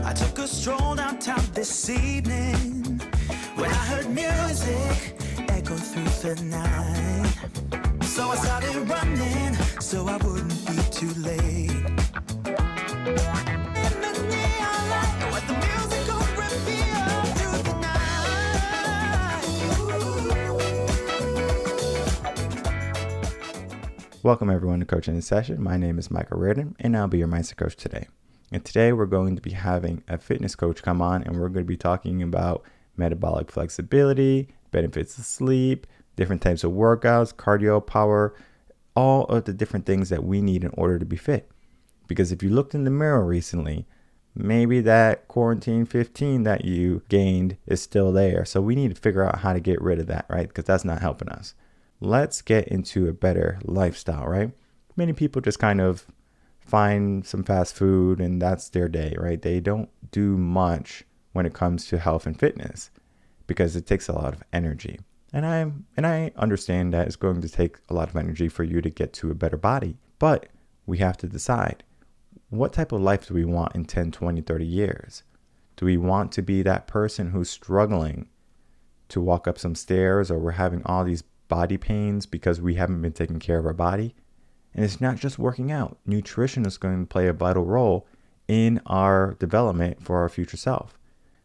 I took a stroll downtown this evening when I heard music echo through the night. So I started running so I wouldn't be too late. In the neon light, what the music gon' reveal through the night. Welcome everyone to Coaching in Session. My name is Michael Rearden and I'll be your mindset coach today. And today we're going to be having a fitness coach come on and we're going to be talking about metabolic flexibility, benefits of sleep, different types of workouts, cardio, power, all of the different things that we need in order to be fit. Because if you looked in the mirror recently, maybe that quarantine 15 that you gained is still there. So we need to figure out how to get rid of that, right? Because that's not helping us. Let's get into a better lifestyle, right? Many people just kind of find some fast food and that's their day, right? They don't do much when it comes to health and fitness because it takes a lot of energy. And I understand that it's going to take a lot of energy for you to get to a better body, but we have to decide, what type of life do we want in 10, 20, 30 years? Do we want to be that person who's struggling to walk up some stairs, or we're having all these body pains because we haven't been taking care of our body? And it's not just working out. Nutrition is going to play a vital role in our development for our future self.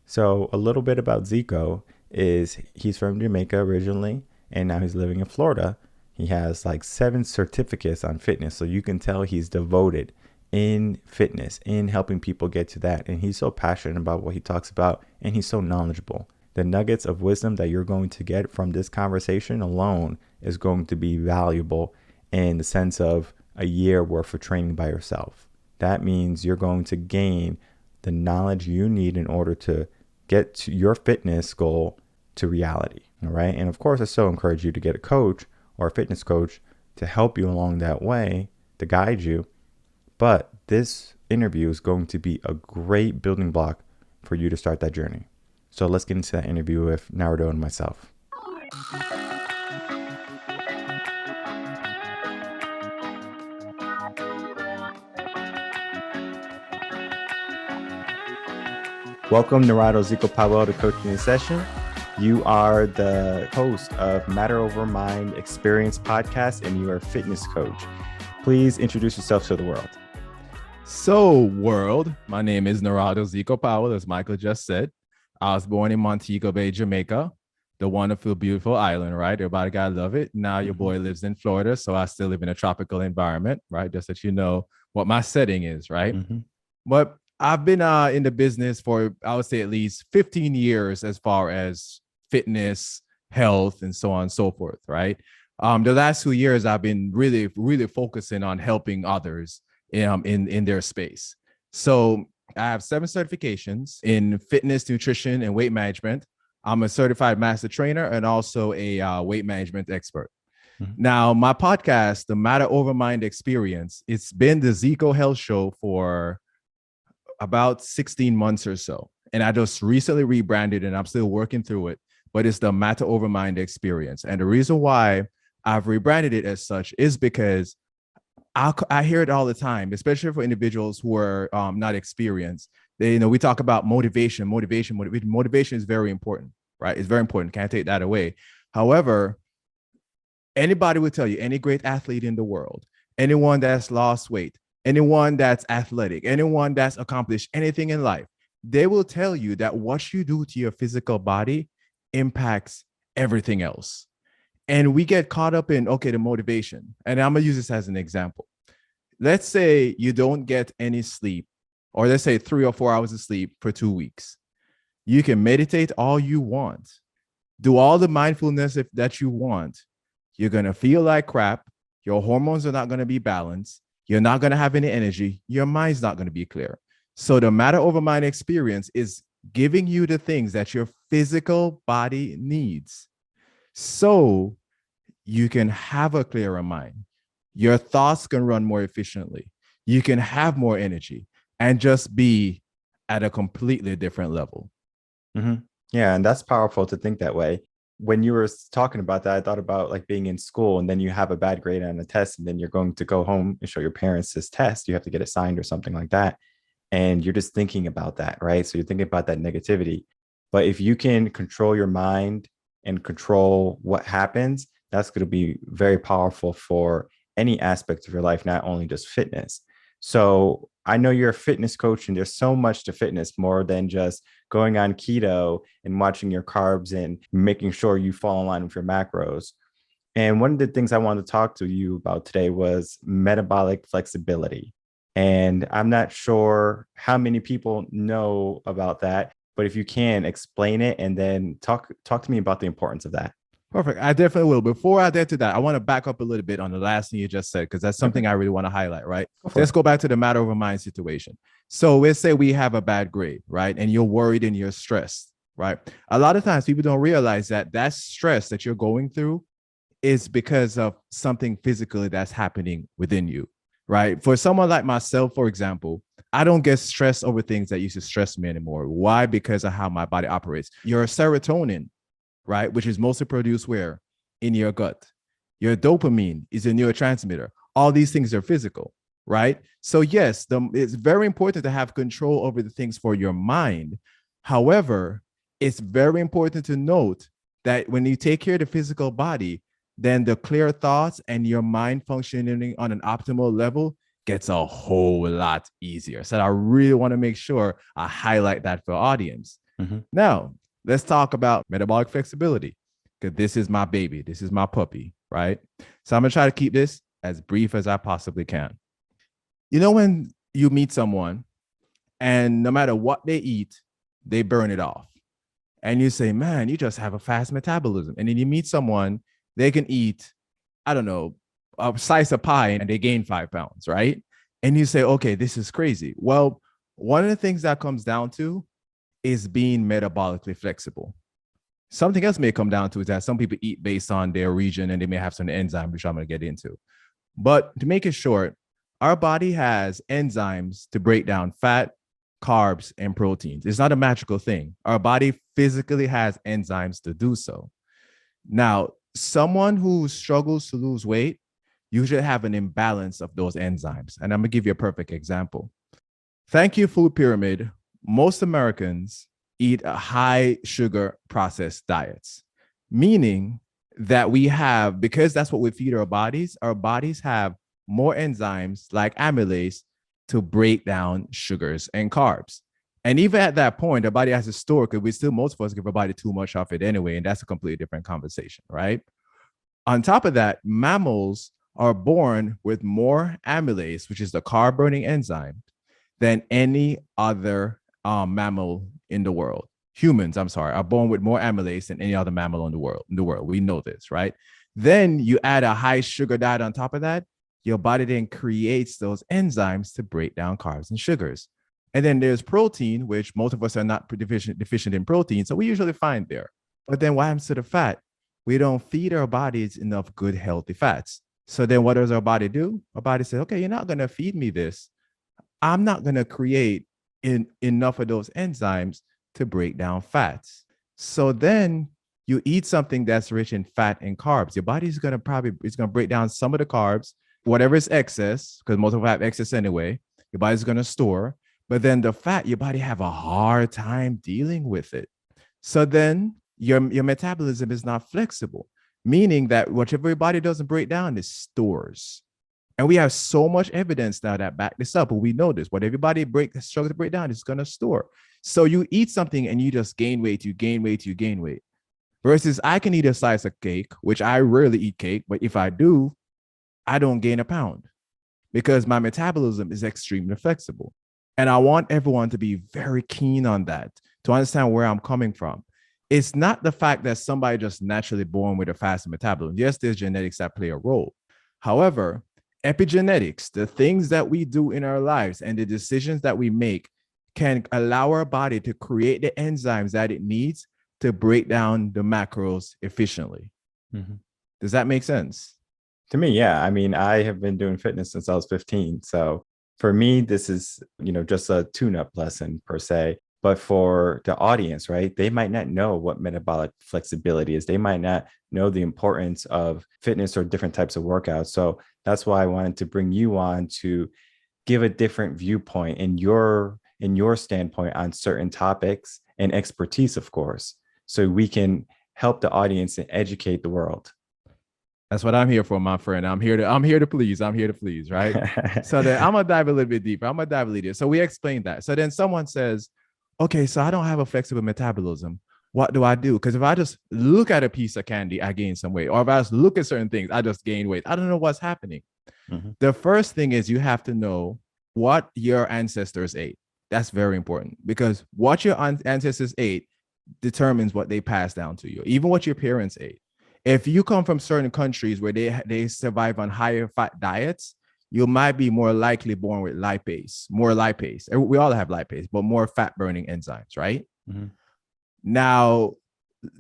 So a little bit about Zeco is he's from Jamaica originally, and now he's living in Florida. He has like 7 certificates on fitness. So you can tell he's devoted in fitness, in helping people get to that. And he's so passionate about what he talks about, and he's so knowledgeable. The nuggets of wisdom that you're going to get from this conversation alone is going to be valuable in the sense of a year worth of training by yourself. That means you're going to gain the knowledge you need in order to get to your fitness goal to reality. All right. And of course, I still encourage you to get a coach or a fitness coach to help you along that way, to guide you. But this interview is going to be a great building block for you to start that journey. So let's get into that interview with Narado and myself. Welcome, Narado Zeco Powell, to Coaching in Session. You are the host of Matter Over Mind Experience podcast, and you are a fitness coach. Please introduce yourself to the world. So, world, my name is Narado Zeco Powell, as Michael just said. I was born in Montego Bay, Jamaica, the wonderful, beautiful island, right? Everybody gotta love it. Now your boy lives in Florida, so I still live in a tropical environment, right? Just that you know what my setting is, right? But I've been in the business for, I would say, at least 15 years as far as fitness, health, and so on and so forth, right? The last 2 years, I've been really, really focusing on helping others in their space. So I have 7 certifications in fitness, nutrition, and weight management. I'm a certified master trainer and also a weight management expert. Now, my podcast, the Matter Over Mind Experience, it's been the Zeco Health Show for about 16 months or so. And I just recently rebranded and I'm still working through it, but it's the Matter Over Mind Experience. And the reason why I've rebranded it as such is because I hear it all the time, especially for individuals who are not experienced. We talk about motivation. Motivation is very important, right? It's very important. Can't take that away. However, anybody will tell you, any great athlete in the world, anyone that's lost weight, anyone that's athletic, anyone that's accomplished anything in life, they will tell you that what you do to your physical body impacts everything else. And we get caught up in, the motivation. And I'm going to use this as an example. Let's say you don't get any sleep, or let's say 3 or 4 hours of sleep for 2 weeks. You can meditate all you want, do all the mindfulness that you want. You're going to feel like crap. Your hormones are not going to be balanced. You're not going to have any energy. Your mind's not going to be clear. So the Matter Over Mind Experience is giving you the things that your physical body needs so you can have a clearer mind. Your thoughts can run more efficiently. You can have more energy and just be at a completely different level. Yeah, and that's powerful to think that way. When you were talking about that, I thought about like being in school and then you have a bad grade on a test and then you're going to go home and show your parents this test. You have to get it signed or something like that. and you're just thinking about that, right? So you're thinking about that negativity. But if you can control your mind and control what happens, that's going to be very powerful for any aspect of your life, not only just fitness. So I know you're a fitness coach, and there's so much to fitness more than just going on keto and watching your carbs and making sure you fall in line with your macros. And one of the things I wanted to talk to you about today was metabolic flexibility. And I'm not sure how many people know about that, but if you can explain it and then talk to me about the importance of that. Perfect. I definitely will. Before I get to that, I want to back up a little bit on the last thing you just said, because that's something I really want to highlight, right? Let's go back to the matter over mind situation. So let's say we have a bad grade, right? And you're worried and you're stressed, right? A lot of times people don't realize that that stress that you're going through is because of something physically that's happening within you, right? For someone like myself, for example, I don't get stressed over things that used to stress me anymore. Why? Because of how my body operates. Your serotonin, right, which is mostly produced where? In your gut. Your dopamine is a neurotransmitter. All these things are physical, right? So yes, it's very important to have control over the things for your mind. However, it's very important to note that when you take care of the physical body, then the clear thoughts and your mind functioning on an optimal level gets a whole lot easier. So I really want to make sure I highlight that for audience. Now, let's talk about metabolic flexibility, because this is my baby. This is my puppy, right? So I'm going to try to keep this as brief as I possibly can. You know, when you meet someone and no matter what they eat, they burn it off. And you say, man, you just have a fast metabolism. And then you meet someone, they can eat, I don't know, a slice of pie and they gain 5 pounds, right? And you say, okay, this is crazy. Well, one of the things that comes down to is being metabolically flexible. Something else may come down to is that some people eat based on their region and they may have some enzymes, which I'm going to get into. But to make it short, our body has enzymes to break down fat, carbs, and proteins. It's not a magical thing. Our body physically has enzymes to do so. Now, someone who struggles to lose weight usually have an imbalance of those enzymes. And I'm going to give you a perfect example. Thank you, food pyramid. Most Americans eat a high sugar processed diets, meaning that we have, because that's what we feed our bodies have more enzymes like amylase to break down sugars and carbs. And even at that point, our body has to store, because most of us give our body too much of it anyway. And that's a completely different conversation, right? On top of that, mammals are born with more amylase, which is the carb burning enzyme, than any other mammal in the world. Humans, are born with more amylase than any other mammal in the world. We know this, right? Then you add a high sugar diet on top of that, your body then creates those enzymes to break down carbs and sugars. And then there's protein, which most of us are not deficient in protein, so we usually find there. But then what happens to the fat? We don't feed our bodies enough good, healthy fats. So then what does our body do? Our body says, okay, you're not going to feed me this. I'm not going to create enough of those enzymes to break down fats. So then you eat something that's rich in fat and carbs. Your body's going to break down some of the carbs, whatever is excess, because most of us have excess anyway. Your body's going to store. But then the fat, your body have a hard time dealing with it. So then your metabolism is not flexible, meaning that whatever your body doesn't break down, it stores. And we have so much evidence now that back this up, but we know this. What everybody struggles to break down is going to store. So you eat something and you just gain weight, you gain weight, you gain weight. Versus I can eat a slice of cake, which I rarely eat cake, but if I do, I don't gain a pound because my metabolism is extremely flexible. And I want everyone to be very keen on that, to understand where I'm coming from. It's not the fact that somebody just naturally born with a faster metabolism. Yes, there's genetics that play a role. However, epigenetics, the things that we do in our lives and the decisions that we make can allow our body to create the enzymes that it needs to break down the macros efficiently. Mm-hmm. Does that make sense? To me, yeah. I mean, I have been doing fitness since I was 15. So for me, this is, just a tune-up lesson per se. But for the audience, right, they might not know what metabolic flexibility is. They might not know the importance of fitness or different types of workouts. So that's why I wanted to bring you on to give a different viewpoint and your in your standpoint on certain topics and expertise, of course, so we can help the audience and educate the world. That's what I'm here for, my friend. I'm here to please, right? So then I'm gonna dive a little bit deeper. I'm gonna dive a little deeper. So we explained that. So then someone says, okay, so I don't have a flexible metabolism. What do I do? Because if I just look at a piece of candy, I gain some weight. Or if I just look at certain things, I just gain weight. I don't know what's happening. Mm-hmm. The first thing is you have to know what your ancestors ate. That's very important, because what your ancestors ate determines what they pass down to you, even what your parents ate. If you come from certain countries where they survive on higher fat diets, you might be more likely born with more lipase. We all have lipase, but more fat burning enzymes, right? Mm-hmm. Now,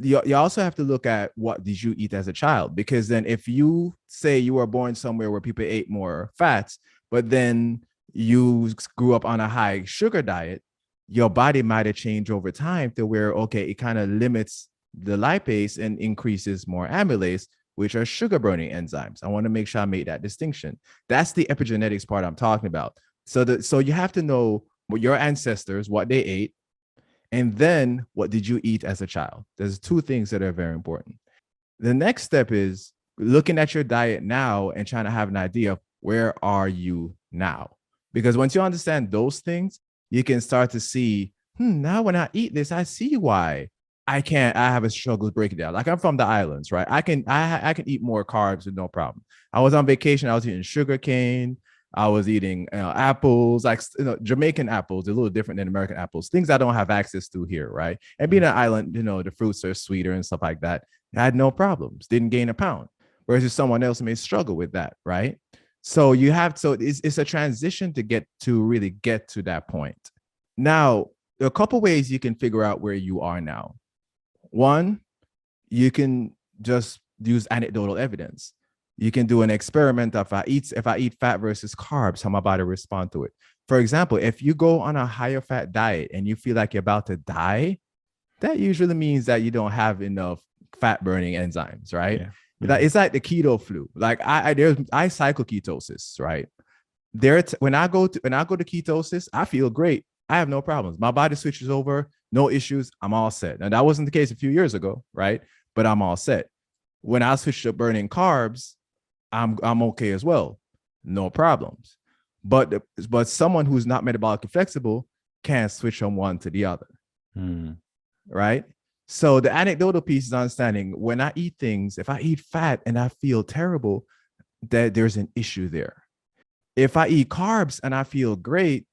you also have to look at what did you eat as a child, because then if you say you were born somewhere where people ate more fats, but then you grew up on a high sugar diet, your body might have changed over time to where, okay, it kind of limits the lipase and increases more amylase, which are sugar burning enzymes. I want to make sure I make that distinction. That's the epigenetics part I'm talking about. So you have to know what your ancestors, what they ate, and then what did you eat as a child? There's two things that are very important. The next step is looking at your diet now and trying to have an idea of where are you now? Because once you understand those things, you can start to see, now when I eat this, I see why I have a struggle to break it down. Like, I'm from the islands, right? I can eat more carbs with no problem. I was on vacation. I was eating sugar cane. I was eating apples, like, Jamaican apples, a little different than American apples, things I don't have access to here, right? And being an island, the fruits are sweeter and stuff like that. I had no problems, didn't gain a pound. Whereas if someone else may struggle with that, right? So it's a transition to really get to that point. Now, there are a couple ways you can figure out where you are now. One, you can just use anecdotal evidence. You can do an experiment of if I eat fat versus carbs, how my body respond to it. For example, if you go on a higher fat diet and you feel like you're about to die, that usually means that you don't have enough fat burning enzymes, right? Yeah. Like, it's like the keto flu. Like I cycle ketosis, right? When I go to ketosis, I feel great. I have no problems. My body switches over, no issues. I'm all set. And that wasn't the case a few years ago, right? But I'm all set. When I switched to burning carbs, I'm okay as well, no problems. But someone who's not metabolically flexible can't switch from one to the other, right? So the anecdotal piece is understanding when I eat things, if I eat fat and I feel terrible, that there's an issue there. If I eat carbs and I feel great,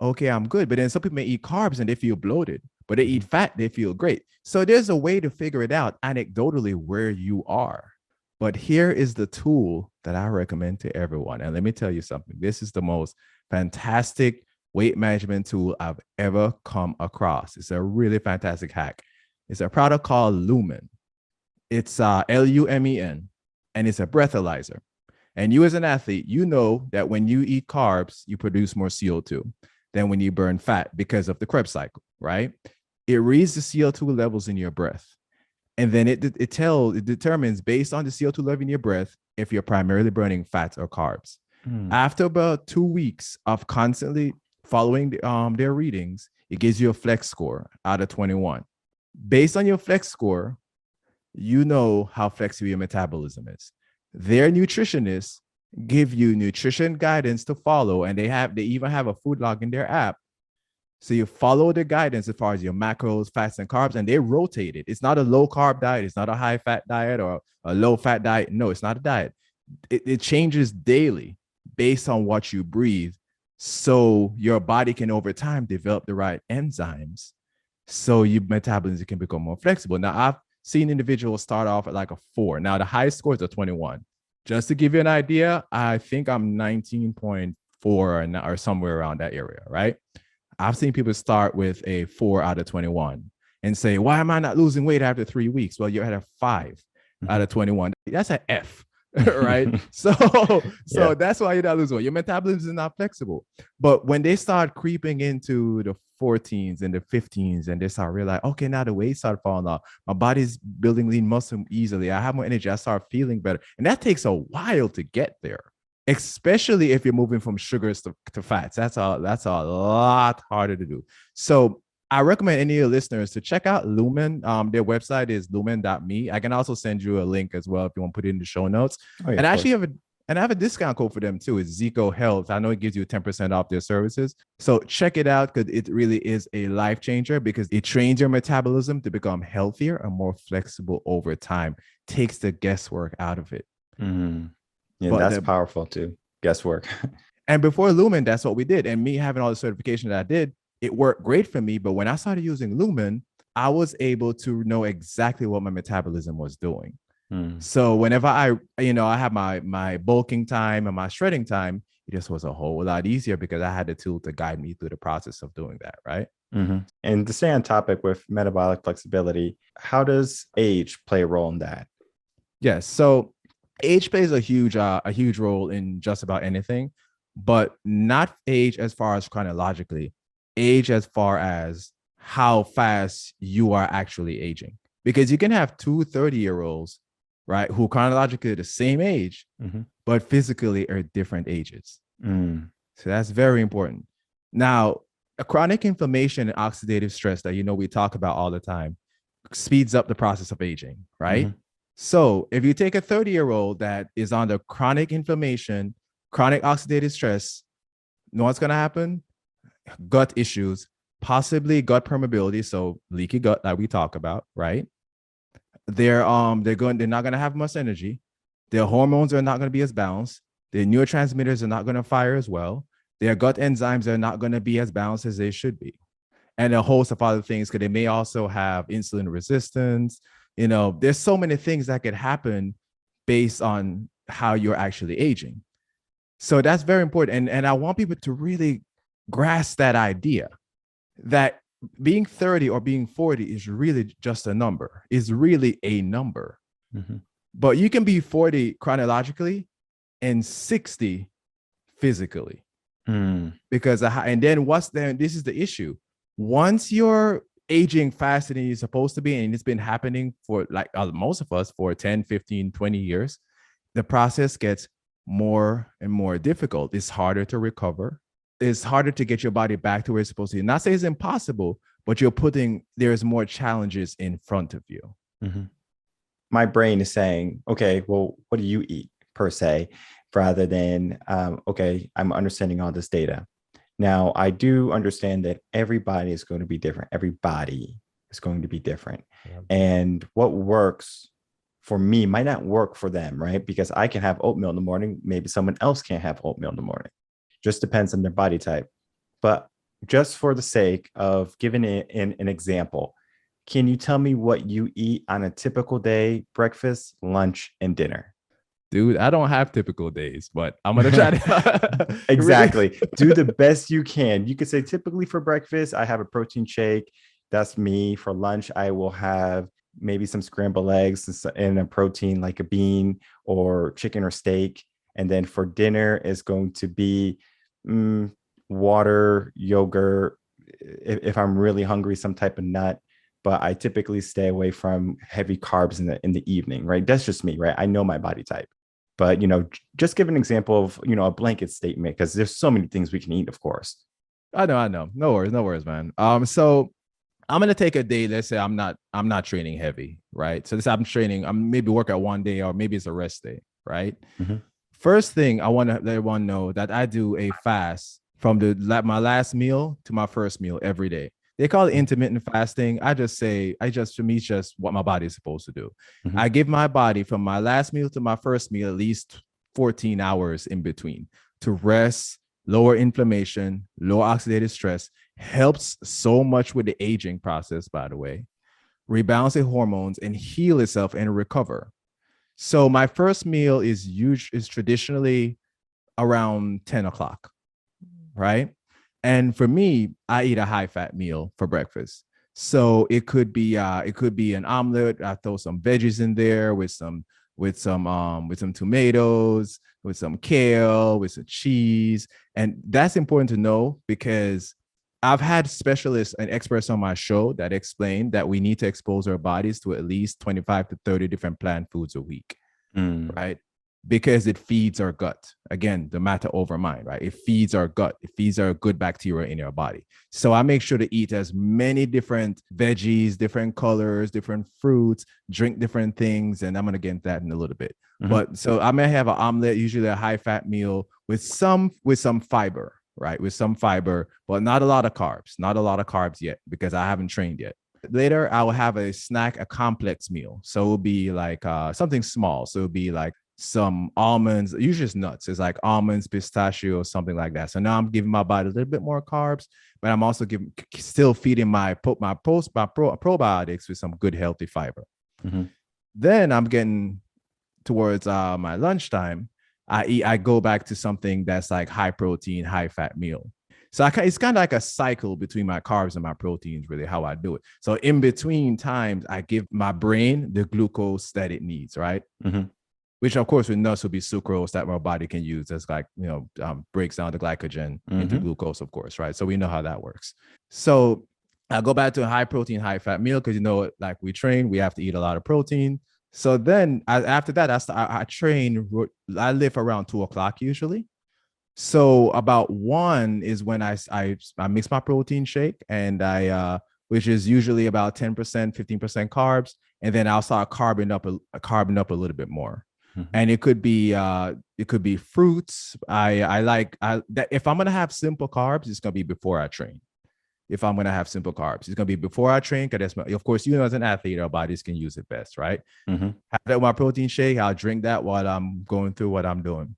okay, I'm good. But then some people may eat carbs and they feel bloated, but they eat fat, they feel great. So there's a way to figure it out anecdotally where you are. But here is the tool that I recommend to everyone. And let me tell you something. This is the most fantastic weight management tool I've ever come across. It's a really fantastic hack. It's a product called Lumen. It's Lumen, and it's a breathalyzer. And you as an athlete, you know that when you eat carbs, you produce more CO2 than when you burn fat because of the Krebs cycle, right? It reads the CO2 levels in your breath. And then it determines based on the CO2 level in your breath if you're primarily burning fats or carbs. After about 2 weeks of constantly following their readings, it gives you a flex score out of 21. Based on your flex score, you know how flexible your metabolism is. Their nutritionists give you nutrition guidance to follow, and they even have a food log in their app. So you follow the guidance as far as your macros, fats, and carbs, and they rotate it. It's not a low carb diet. It's not a high fat diet or a low fat diet. No, it's not a diet. It changes daily based on what you breathe. So your body can over time develop the right enzymes so your metabolism can become more flexible. Now, I've seen individuals start off at like a 4. Now, the highest score is a 21. Just to give you an idea, I think I'm 19.4 or somewhere around that area, right? I've seen people start with a 4 out of 21 and say, why am I not losing weight after 3 weeks? Well, you're at a 5 out of 21. That's an F, right? So that's why you're not losing weight. Your metabolism is not flexible. But when they start creeping into the 14s and the 15s and they start realizing, okay, now the weight started falling off. My body's building lean muscle easily. I have more energy. I start feeling better. And that takes a while to get there. especially if you're moving from sugars to fats. That's a lot harder to do. So I recommend any of your listeners to check out Lumen. Their website is lumen.me. I can also send you a link as well if you want to put it in the show notes. Oh, yeah, And I of actually course. have a discount code for them too. It's Zeco Health. I know it gives you 10% off their services. So check it out because it really is a life changer because it trains your metabolism to become healthier and more flexible over time. Takes the guesswork out of it. Mhm. Yeah, But that's powerful too. Guesswork. And before Lumen, that's what we did. And me having all the certification that I did, it worked great for me. But when I started using Lumen, I was able to know exactly what my metabolism was doing. Mm. So whenever I have my bulking time and my shredding time, it just was a whole lot easier because I had the tool to guide me through the process of doing that, right? Mm-hmm. And to stay on topic with metabolic flexibility, how does age play a role in that? Yes. So age plays a huge role in just about anything, but not age as far as chronologically, age as far as how fast you are actually aging. Because you can have two 30-year-olds, right, who chronologically are the same age, Mm-hmm. but physically are different ages. Mm. So that's very important. Now, a chronic inflammation and oxidative stress that we talk about all the time speeds up the process of aging, right? Mm-hmm. So if you take a 30-year-old that is under chronic inflammation, chronic oxidative stress, know what's going to happen? Gut issues, possibly gut permeability, so leaky gut that we talk about, right? They're not going to have much energy. Their hormones are not going to be as balanced. Their neurotransmitters are not going to fire as well. Their gut enzymes are not going to be as balanced as they should be. And a host of other things, because they may also have insulin resistance. There's so many things that could happen based on how you're actually aging. So that's very important. And I want people to really grasp that idea that being 30 or being 40 is really just a number, is really a number. Mm-hmm. But you can be 40 chronologically and 60 physically. Mm. Because, and then this is the issue. Once you're aging faster than you're supposed to be, and it's been happening for like most of us for 10, 15, 20 years, the process gets more and more difficult. It's harder to recover. It's harder to get your body back to where it's supposed to be. Not say it's impossible, but there's more challenges in front of you. Mm-hmm. My brain is saying, okay, well, what do you eat per se, rather than, okay, I'm understanding all this data. Now, I do understand that everybody is going to be different. Everybody is going to be different. Yeah. And what works for me might not work for them, right? Because I can have oatmeal in the morning. Maybe someone else can't have oatmeal in the morning. Just depends on their body type. But just for the sake of giving it an example, can you tell me what you eat on a typical day, breakfast, lunch, and dinner? Dude, I don't have typical days, but I'm going to try to. Exactly. Do the best you can. You could say typically for breakfast, I have a protein shake. That's me. For lunch, I will have maybe some scrambled eggs and a protein like a bean or chicken or steak. And then for dinner, it's going to be water, yogurt. If I'm really hungry, some type of nut. But I typically stay away from heavy carbs in the evening, right? That's just me, right? I know my body type. But, just give an example of, a blanket statement, because there's so many things we can eat, of course. I know. No worries, man. So I'm going to take a day. Let's say I'm not training heavy, right? So I'm maybe work out one day, or maybe it's a rest day, right? Mm-hmm. First thing, I want to let everyone know that I do a fast from my last meal to my first meal every day. They call it intermittent fasting. For me, it's just what my body is supposed to do. Mm-hmm. I give my body from my last meal to my first meal at least 14 hours in between to rest, lower inflammation, lower oxidative stress. Helps so much with the aging process, by the way. Rebalance the hormones and heal itself and recover. So my first meal is traditionally around 10 o'clock, right? And for me, I eat a high-fat meal for breakfast. So it could be an omelet. I throw some veggies in there with some tomatoes, with some kale, with some cheese. And that's important to know because I've had specialists and experts on my show that explain that we need to expose our bodies to at least 25 to 30 different plant foods a week, right? because it feeds our gut. Again, the matter over mind, right? It feeds our gut. It feeds our good bacteria in our body. So I make sure to eat as many different veggies, different colors, different fruits, drink different things. And I'm going to get into that in a little bit. But so I may have an omelet, usually a high fat meal with some fiber, right? With some fiber, but not a lot of carbs yet, because I haven't trained yet. Later, I will have a snack, a complex meal. So it'll be like something small. So it'll be like some almonds, usually it's nuts. It's like almonds, pistachio, something like that. So now I'm giving my body a little bit more carbs, but I'm also still feeding my probiotics with some good healthy fiber. Then I'm getting towards my lunchtime. I go back to something that's like high protein, high fat meal. So it's kind of like a cycle between my carbs and my proteins, really, how I do it. So in between times, I give my brain the glucose that it needs, right? Which, of course, with nuts will be sucrose that my body can use as like, breaks down the glycogen into glucose, of course, right? So we know how that works. So I go back to a high protein, high fat meal because, like we train, we have to eat a lot of protein. So then after that, I train. I live around 2:00 usually. So about 1 is when I mix my protein shake, and which is usually about 10%, 15% carbs, and then I'll start carbing up a little bit more. And it could be fruits. I like that. If I'm gonna have simple carbs, it's gonna be before I train. If I'm gonna have simple carbs, it's gonna be before I train, because of course, as an athlete, our bodies can use it best, right? Have that with my protein shake. I'll drink that while I'm going through what I'm doing.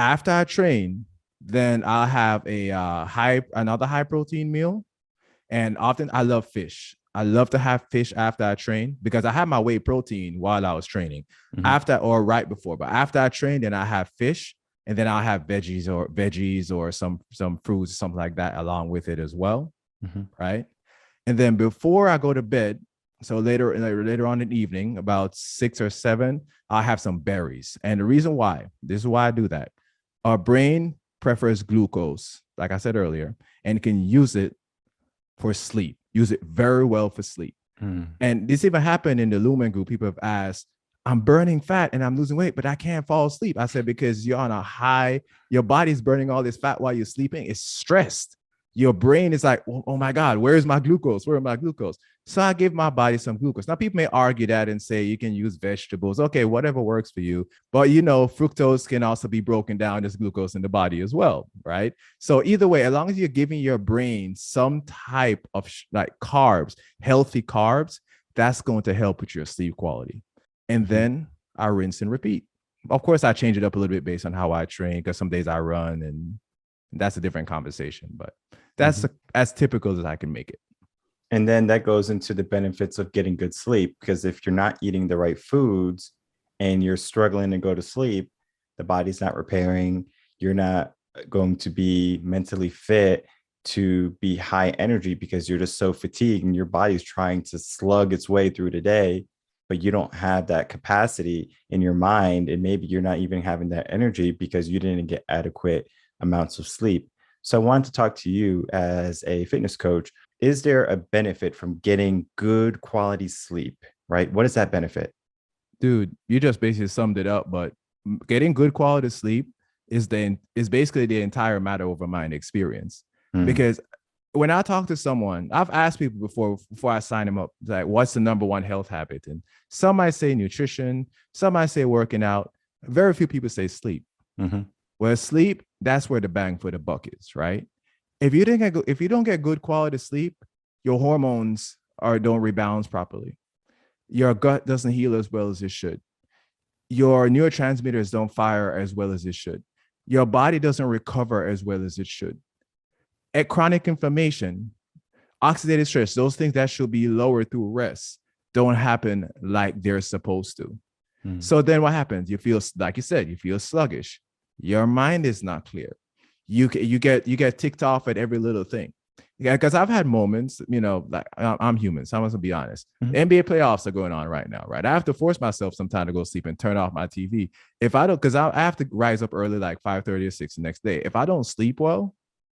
After I train, then I'll have another high protein meal. And often I love fish. I love to have fish after I train, because I had my whey protein while I was training after or right before. But after I train, then I have fish, and then I'll have veggies or some fruits, something like that along with it as well. Right. And then before I go to bed, so later on in the evening, about 6 or 7, I'll have some berries. And the reason why, this is why I do that. Our brain prefers glucose, like I said earlier, and can use it for sleep, use it very well for sleep. And this even happened in the Lumen group. People have asked, I'm burning fat and I'm losing weight, but I can't fall asleep. I said, because you're on a high, your body's burning all this fat while you're sleeping. It's stressed. Your brain is like, oh my God, where's my glucose? Where are my glucose? So I give my body some glucose. Now, people may argue that and say you can use vegetables. Okay, whatever works for you. But, fructose can also be broken down as glucose in the body as well, right? So either way, as long as you're giving your brain some type of like carbs, healthy carbs, that's going to help with your sleep quality. And then I rinse and repeat. Of course, I change it up a little bit based on how I train, because some days I run, and that's a different conversation. But that's as typical as I can make it. And then that goes into the benefits of getting good sleep, because if you're not eating the right foods and you're struggling to go to sleep, the body's not repairing. You're not going to be mentally fit to be high energy, because you're just so fatigued and your body's trying to slug its way through the day, but you don't have that capacity in your mind. And maybe you're not even having that energy because you didn't get adequate amounts of sleep. So I wanted to talk to you as a fitness coach. Is there a benefit from getting good quality sleep, right? What is that benefit? Dude, you just basically summed it up, but getting good quality sleep is basically the entire matter over mind experience. Because when I talk to someone, I've asked people before I sign them up, like, what's the number one health habit? And some might say nutrition, some might say working out. Very few people say sleep. Well, sleep, that's where the bang for the buck is, right? If you don't get good quality sleep, your hormones don't rebalance properly. Your gut doesn't heal as well as it should. Your neurotransmitters don't fire as well as it should. Your body doesn't recover as well as it should. At chronic inflammation, oxidative stress, those things that should be lowered through rest don't happen like they're supposed to. So then what happens? You feel, like you said, you feel sluggish. Your mind is not clear. You get ticked off at every little thing. Yeah, because I've had moments, like I'm human, so I'm going to be honest. NBA playoffs are going on right now, right? I have to force myself sometime to go sleep and turn off my TV. If I don't, because I have to rise up early, like 5:30 or 6 the next day. If I don't sleep well,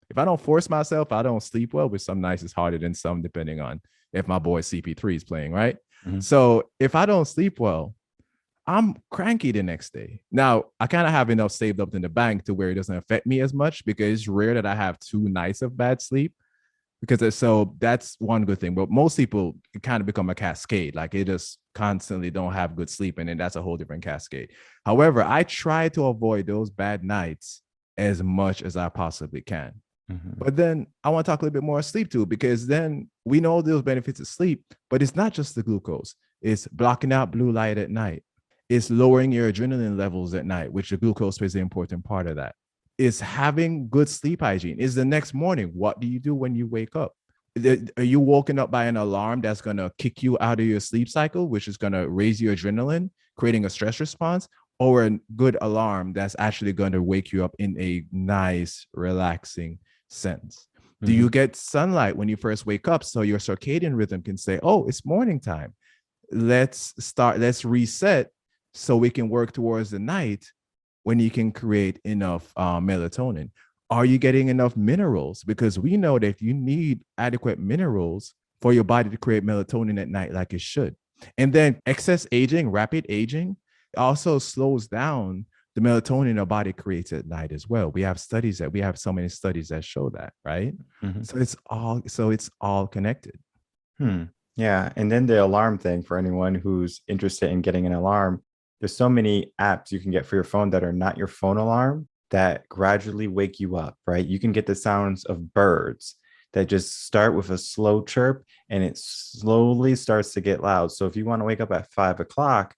if I don't force myself, I don't sleep well, which some nights is harder than some, depending on if my boy CP3 is playing, right? So if I don't sleep well, I'm cranky the next day. Now, I kind of have enough saved up in the bank to where it doesn't affect me as much because it's rare that I have 2 nights of bad sleep. So that's one good thing. But most people it kind of become a cascade. Like they just constantly don't have good sleep. And then that's a whole different cascade. However, I try to avoid those bad nights as much as I possibly can. But then I want to talk a little bit more sleep too, because then we know those benefits of sleep, but it's not just the glucose. It's blocking out blue light at night. It's lowering your adrenaline levels at night, which the glucose plays an important part of that. Is having good sleep hygiene. Is the next morning, what do you do when you wake up? Are you woken up by an alarm that's going to kick you out of your sleep cycle, which is going to raise your adrenaline, creating a stress response, or a good alarm that's actually going to wake you up in a nice, relaxing sense? Do you get sunlight when you first wake up so your circadian rhythm can say, oh, it's morning time? Let's reset so we can work towards the night when you can create enough melatonin. Are you getting enough minerals? Because we know that you need adequate minerals for your body to create melatonin at night like it should. And then excess aging, rapid aging, also slows down the melatonin our body creates at night as well. We have so many studies that show that, right? So it's all connected. Yeah. And then the alarm thing, for anyone who's interested in getting an alarm, there's so many apps you can get for your phone that are not your phone alarm that gradually wake you up, right? You can get the sounds of birds that just start with a slow chirp and it slowly starts to get loud. So if you want to wake up at 5 o'clock,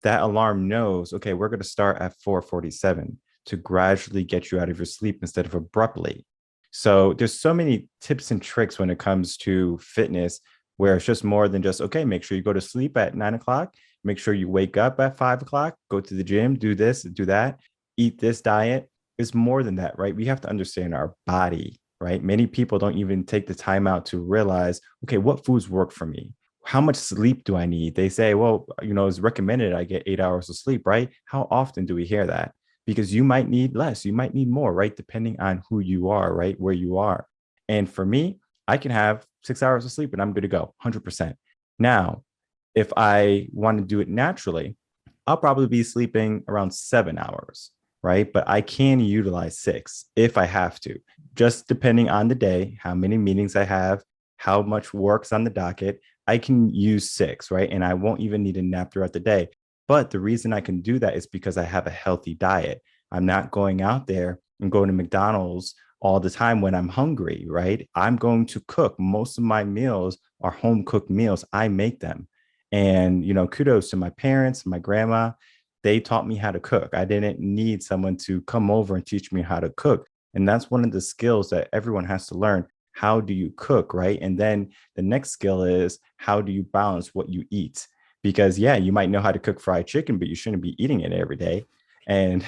that alarm knows, okay, we're going to start at 4:47 to gradually get you out of your sleep instead of abruptly. So there's so many tips and tricks when it comes to fitness where it's just more than just, okay, make sure you go to sleep at 9 o'clock, make sure you wake up at 5 o'clock, go to the gym, do this, do that, eat this diet. It's more than that, right? We have to understand our body, right? Many people don't even take the time out to realize, okay, what foods work for me? How much sleep do I need? They say, well, it's recommended I get 8 hours of sleep, right? How often do we hear that? Because you might need less, you might need more, right? Depending on who you are, right? Where you are. And for me, I can have 6 hours of sleep and I'm good to go 100%. Now, if I want to do it naturally, I'll probably be sleeping around 7 hours, right? But I can utilize 6 if I have to, just depending on the day, how many meetings I have, how much work's on the docket. I can use 6, right? And I won't even need a nap throughout the day. But the reason I can do that is because I have a healthy diet. I'm not going out there and going to McDonald's all the time when I'm hungry, right? I'm going to cook. Most of my meals are home cooked meals. I make them. And, kudos to my parents, my grandma. They taught me how to cook. I didn't need someone to come over and teach me how to cook. And that's one of the skills that everyone has to learn. How do you cook, right? And then the next skill is, how do you balance what you eat? Because yeah, you might know how to cook fried chicken, but you shouldn't be eating it every day. And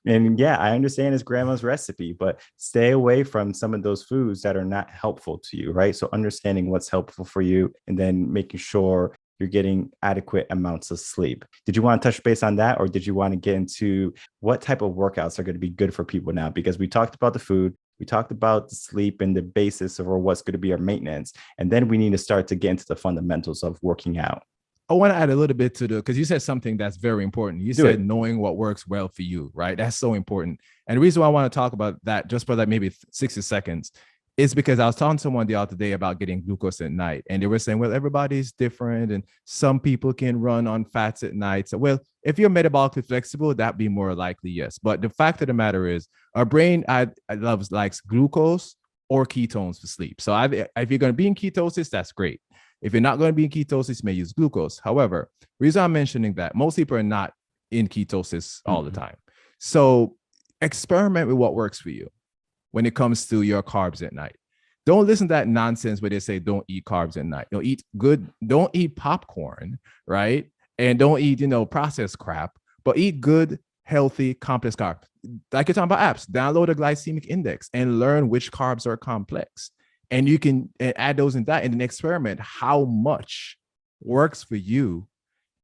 and yeah, I understand it's grandma's recipe, but stay away from some of those foods that are not helpful to you, right? So understanding what's helpful for you and then making sure you're getting adequate amounts of sleep. Did you want to touch base on that, or did you want to get into what type of workouts are going to be good for people now? Because we talked about the food, we talked about the sleep and the basis of what's going to be our maintenance, and then we need to start to get into the fundamentals of working out. I want to add a little bit to because you said something that's very important. You said knowing what works well for you, right? That's so important. And the reason why I want to talk about that just for like maybe 60 seconds is because I was talking to someone the other day about getting glucose at night. And they were saying, well, everybody's different. And some people can run on fats at night. So, well, if you're metabolically flexible, that'd be more likely, yes. But the fact of the matter is our brain likes glucose or ketones for sleep. So if you're going to be in ketosis, that's great. If you're not going to be in ketosis, you may use glucose. However, the reason I'm mentioning that, most people are not in ketosis all the time. So experiment with what works for you when it comes to your carbs at night. Don't listen to that nonsense where they say don't eat carbs at night. Don't eat popcorn, right? And don't eat, processed crap, but eat good, healthy, complex carbs. Like you're talking about apps, download a glycemic index and learn which carbs are complex. And you can add those in that and then experiment how much works for you.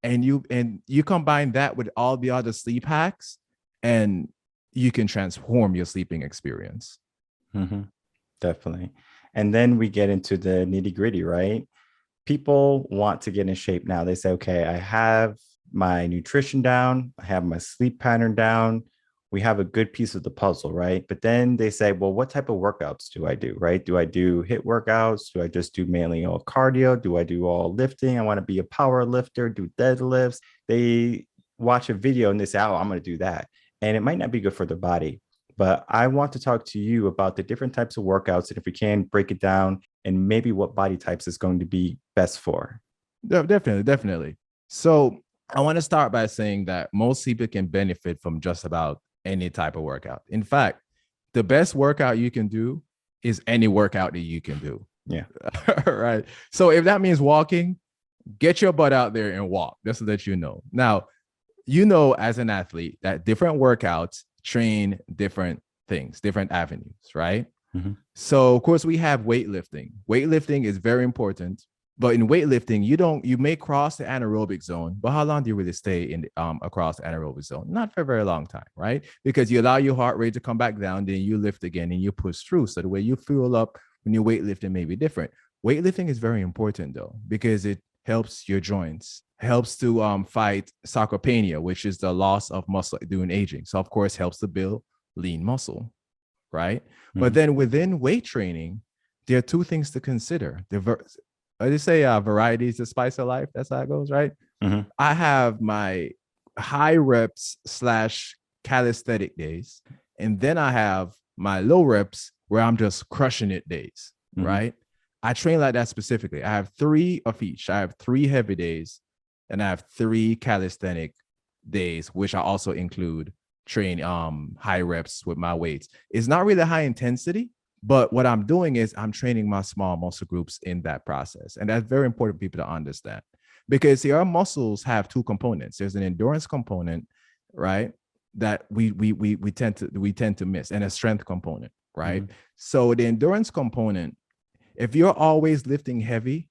And you combine that with all the other sleep hacks and you can transform your sleeping experience. Definitely. And then we get into the nitty gritty, right? People want to get in shape now. They say, okay, I have my nutrition down, I have my sleep pattern down. We have a good piece of the puzzle, right? But then they say, well, what type of workouts do I do, right? Do I do HIIT workouts? Do I just do mainly all cardio? Do I do all lifting? I want to be a power lifter, do deadlifts. They watch a video and they say, oh, I'm going to do that. And it might not be good for their body. But I want to talk to you about the different types of workouts and if we can break it down and maybe what body types is going to be best for. Definitely. So I want to start by saying that most people can benefit from just about any type of workout. In fact, the best workout you can do is any workout that you can do. Yeah. Right. So if that means walking, get your butt out there and walk. Just so that you know. Now, as an athlete that different workouts train different things, different avenues, right? Mm-hmm. So of course we have weightlifting. Weightlifting is very important. But in weightlifting, you may cross the anaerobic zone, but how long do you really stay in across the anaerobic zone? Not for a very long time, right? Because you allow your heart rate to come back down, then you lift again and you push through. So the way you fuel up when you weightlifting may be different. Weightlifting is very important though, because it helps your joints, helps to fight sarcopenia, which is the loss of muscle during aging. So of course helps to build lean muscle, right? Mm-hmm. But then within weight training, there are two things to consider. I just say variety is the spice of life. That's how it goes, right? Mm-hmm. I have my high reps / calisthenic days. And then I have my low reps where I'm just crushing it days, mm-hmm. right? I train like that specifically. I have 3 of each. I have 3 heavy days and I have 3 calisthenic days, which I also include train high reps with my weights. It's not really high intensity, but what I'm doing is I'm training my small muscle groups in that process. And that's very important for people to understand because our muscles have 2 components. There's an endurance component, right? That we tend to miss, and a strength component, right? Mm-hmm. So the endurance component, if you're always lifting heavy,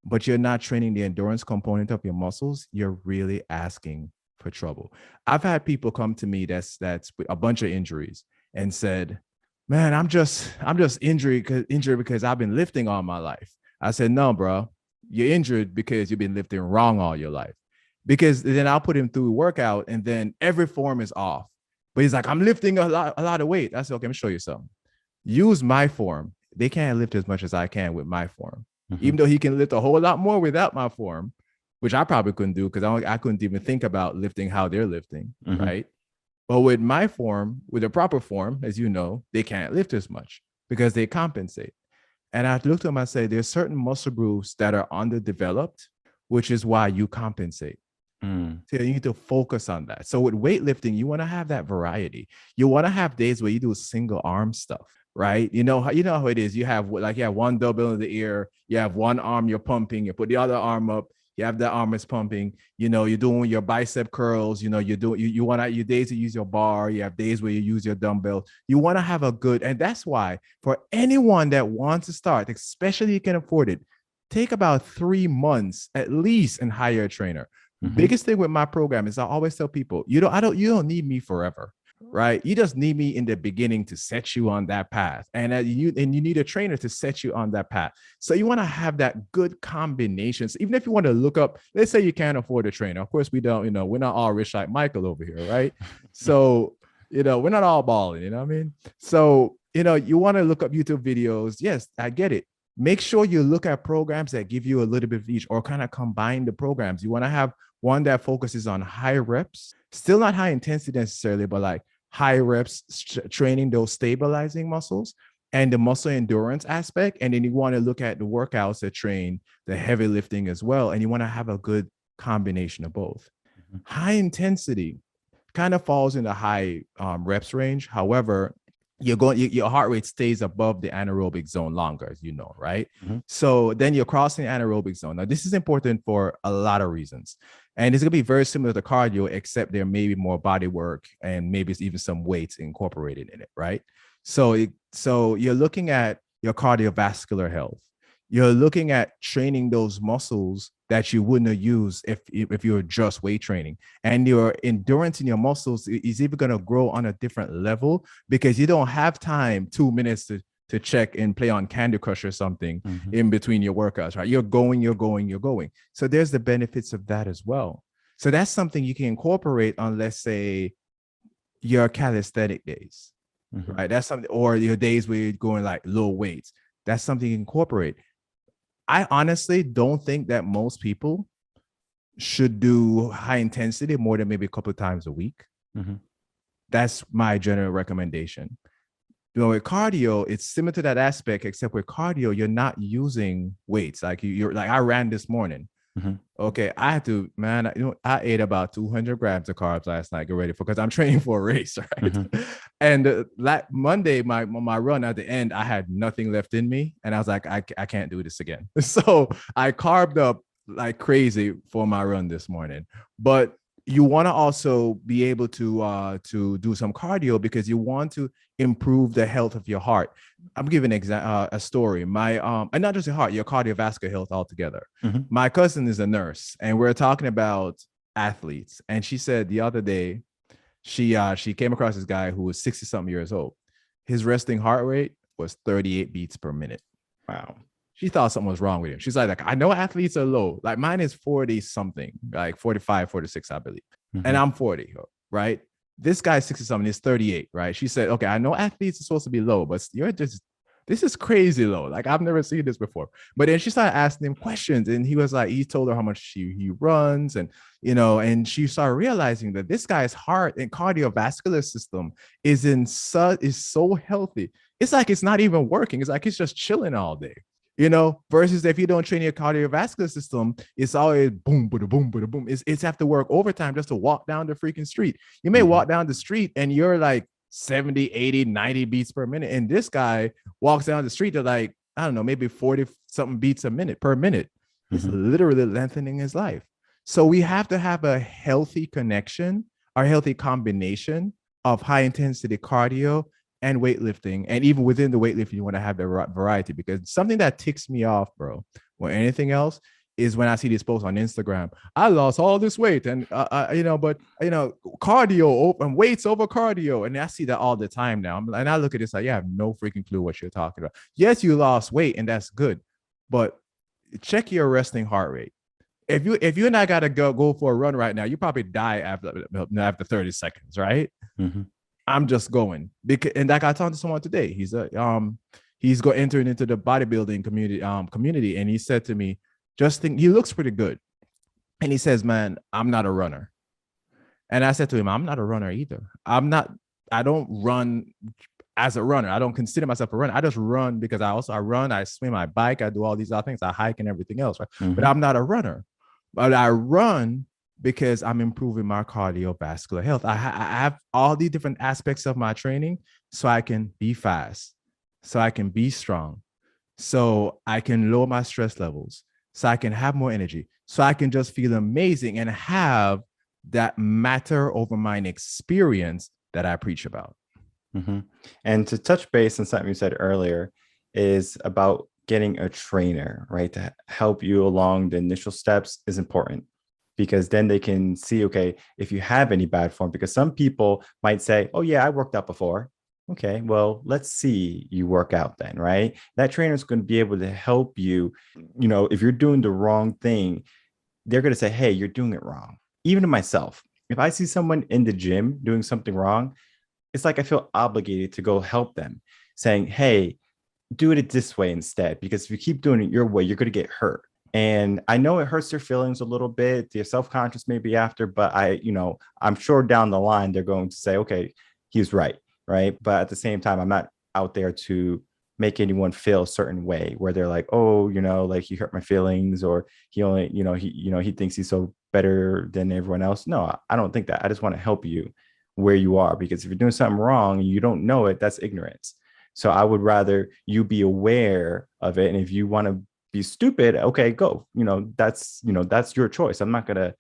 but you're not training the endurance component of your muscles, you're really asking for trouble. I've had people come to me that's with a bunch of injuries and said, man, I'm just injured because I've been lifting all my life. I said, no, bro, you're injured because you've been lifting wrong all your life. Because then I'll put him through a workout and then every form is off. But he's like, I'm lifting a lot of weight. I said, okay, let me show you something. Use my form. They can't lift as much as I can with my form. Mm-hmm. Even though he can lift a whole lot more without my form, which I probably couldn't do because I couldn't even think about lifting how they're lifting, mm-hmm. right? But with my form, with a proper form, as you know, they can't lift as much because they compensate. And I looked at them and said, there's certain muscle groups that are underdeveloped, which is why you compensate. So you need to focus on that. So with weightlifting, you want to have that variety. You want to have days where you do single arm stuff, right? You know how it is. You have one dumbbell in the air, you have one arm you're pumping, you put the other arm up. You have the arm is pumping, you're doing your bicep curls, you want to, your days to use your bar, you have days where you use your dumbbell. You want to have a good, and that's why for anyone that wants to start, especially you can afford it, take about 3 months at least and hire a trainer. Mm-hmm. Biggest thing with my program is I always tell people, you don't need me forever. Right? You just need me in the beginning to set you on that path. And you need a trainer to set you on that path. So you want to have that good combinations. Even if you want to look up, let's say you can't afford a trainer. Of course, we don't, we're not all rich like Michael over here, right? So, we're not all balling, you know what I mean? So, you want to look up YouTube videos. Yes, I get it. Make sure you look at programs that give you a little bit of each or kind of combine the programs. You want to have one that focuses on high reps, still not high intensity necessarily, but like high reps, training those stabilizing muscles and the muscle endurance aspect. And then you want to look at the workouts that train the heavy lifting as well. And you want to have a good combination of both. Mm-hmm. High intensity kind of falls in the high reps range. However, your heart rate stays above the anaerobic zone longer, as you know, right? Mm-hmm. So then you're crossing the anaerobic zone. Now, this is important for a lot of reasons. And it's going to be very similar to cardio, except there may be more body work and maybe even some weights incorporated in it, right? So you're looking at your cardiovascular health. You're looking at training those muscles that you wouldn't have used if you're just weight training. And your endurance in your muscles is even going to grow on a different level because you don't have time 2 minutes to check and play on Candy Crush or something mm-hmm. in between your workouts, right? You're going. So there's the benefits of that as well. So that's something you can incorporate on, let's say, your calisthenic days, right? That's something, or your days where you're going like low weights. That's something you incorporate. I honestly don't think that most people should do high intensity more than maybe a couple of times a week. That's my general recommendation. With cardio, it's similar to that aspect, except with cardio, you're not using weights. Like you're like, I ran this morning. Okay, I had to, man, I ate about 200 grams of carbs last night, get ready for, because I'm training for a race, right? And Monday, my run at the end, I had nothing left in me. And I was like, I can't do this again. So I carved up like crazy for my run this morning. But you want to also be able to do some cardio because you want to improve the health of your heart. I'm giving a story. My and not just your heart, your cardiovascular health altogether. My cousin is a nurse, and we're talking about athletes. And she said the other day, she came across this guy who was 60-something years old. His resting heart rate was 38 beats per minute. Wow. She thought something was wrong with him. She's like, I know athletes are low. Like mine is 40 something, like 45, 46, I believe. And I'm 40, right? This guy's 60 something, is 38, right? She said, okay, I know athletes are supposed to be low, but this is crazy low. Like I've never seen this before. But then she started asking him questions, and he was like, he told her how much he runs, and and she started realizing that this guy's heart and cardiovascular system is so healthy. It's like it's not even working. It's like it's just chilling all day. Versus if you don't train your cardiovascular system, it's always boom, boom, boom, boom, boom. It's have to work overtime just to walk down the freaking street. You may walk down the street and you're like 70, 80, 90 beats per minute. And this guy walks down the street to like, I don't know, maybe 40 something beats per minute. He's literally lengthening his life. So we have to have a healthy connection, or healthy combination of high intensity cardio and weightlifting. And even within the weightlifting, you want to have the variety, because something that ticks me off, bro, more anything else, is when I see these posts on Instagram. I lost all this weight, and cardio and weights over cardio, and I see that all the time now. And I look at this like, I have no freaking clue what you're talking about. Yes, you lost weight, and that's good, but check your resting heart rate. If you and I gotta go for a run right now, you probably die after 30 seconds, right? I'm just going because, and like I talked to someone today, he's going entering into the bodybuilding community, and he said to me, he looks pretty good, and he says, man, I'm not a runner. And I said to him, I'm not a runner either. I don't run as a runner. I don't consider myself a runner. I just run because I run, I swim, I bike, I do all these other things, I hike and everything else, right? But I'm not a runner. But I run because I'm improving my cardiovascular health. I have all these different aspects of my training so I can be fast, so I can be strong, so I can lower my stress levels, so I can have more energy, so I can just feel amazing and have that matter over mind experience that I preach about. And to touch base on something you said earlier is about getting a trainer, right, to help you along the initial steps is important. Because then they can see, okay, if you have any bad form, because some people might say, oh yeah, I worked out before. Okay, well, let's see you work out then, right? That trainer is going to be able to help you. If you're doing the wrong thing, they're going to say, hey, you're doing it wrong. Even to myself, if I see someone in the gym doing something wrong, it's like I feel obligated to go help them, saying, hey, do it this way instead, because if you keep doing it your way, you're going to get hurt. And I know it hurts their feelings a little bit. They're self-conscious maybe after, but I'm sure down the line, they're going to say, okay, he's right. Right. But at the same time, I'm not out there to make anyone feel a certain way where they're like, oh, like he hurt my feelings, or he only, he thinks he's so better than everyone else. No, I don't think that. I just want to help you where you are, because if you're doing something wrong and you don't know it, that's ignorance. So I would rather you be aware of it. And if you want to be stupid, okay, go, that's your choice. I'm not going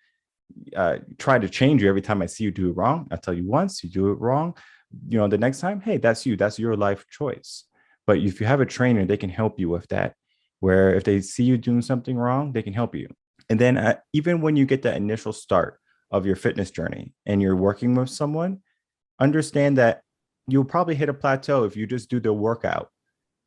to try to change you every time I see you do it wrong. I'll tell you once, you do it wrong, the next time, hey, that's your life choice. But if you have a trainer, they can help you with that, where if they see you doing something wrong, they can help you. And then even when you get that initial start of your fitness journey and you're working with someone, understand that you'll probably hit a plateau if you just do the workout